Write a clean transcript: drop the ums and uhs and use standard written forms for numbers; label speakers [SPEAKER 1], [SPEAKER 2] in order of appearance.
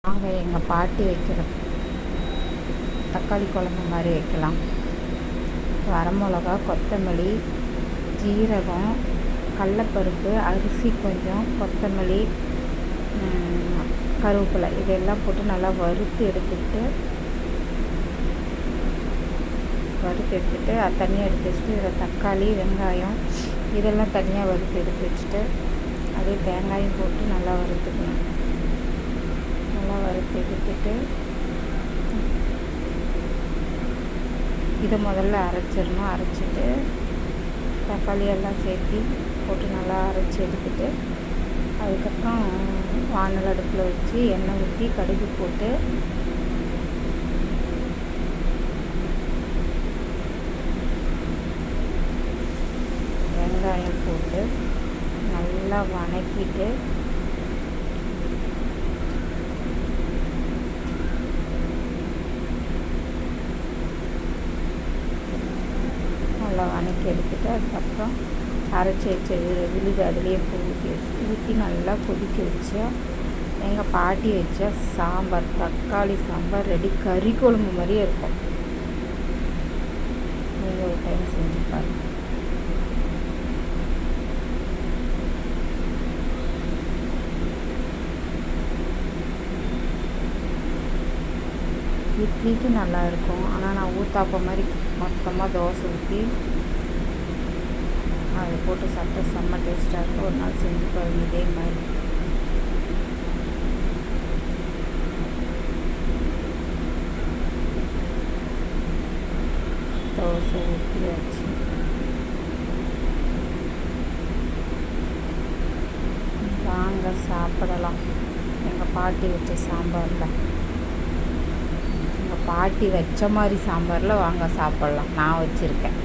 [SPEAKER 1] நாங்கள் எங்கள் பாட்டி வைக்கிற தக்காளி குழம்பு மாதிரி வைக்கலாம். வரமிளகா, கொத்தமல்லி, ஜீரகம், கடலப்பருப்பு, அரிசி கொஞ்சம், கொத்தமல்லி, கருவேப்பிலை இதெல்லாம் போட்டு நல்லா வறுத்து எடுத்துட்டு அது தனியாக எடுத்து வச்சுட்டு இதில் தக்காளி, வெங்காயம் இதெல்லாம் தனியாக வறுத்து எடுத்து வச்சுட்டு அதே தேங்காயும் போட்டு நல்லா வறுத்துக்கணும். நல்லா வறுத்து எடுத்துட்டு இதை முதல்ல அரைச்சிடணும். அரைச்சிட்டு தக்காளி எல்லாம் சேர்த்து போட்டு நல்லா அரைச்சி எடுத்துட்டு அதுக்கப்புறம் வானல் அடுப்பில் வச்சு எண்ணெய் ஊற்றி கடுகு போட்டு வெங்காயம் போட்டு நல்லா வதக்கிட்டு நல்லா வதக்கி எடுத்துட்டு அதுக்கப்புறம் அரைச்சி வச்ச விழுது அதுலேயே ஊற்றி நல்லா கொதிக்க வச்சா எங்கள் பாட்டி வச்ச சாம்பார், தக்காளி சாம்பார் ரெடி. கறி குழம்பு மாதிரியே இருக்கும். நீங்கள் ஒரு டைம் செஞ்சு பாருங்கள். இட்லிக்கு நல்லா இருக்கும். ஆனால் நான் ஊத்தாப்பம் மாதிரி மொத்தமாக தோசை ஊற்றி அதை போட்டு சாப்பிட்டா செம்ம டேஸ்ட்டாக இருக்கும். ஒரு நாள் செஞ்சு பாருங்க இதே மாதிரி. தோசை ஊற்றியாச்சு. வாங்க சாப்பிடலாம். எங்கள் பாட்டி வச்ச சாம்பாரில், எங்கள் பாட்டி வச்ச மாதிரி சாம்பாரில் வாங்க சாப்பிட்லாம். நான் வச்சுருக்கேன்.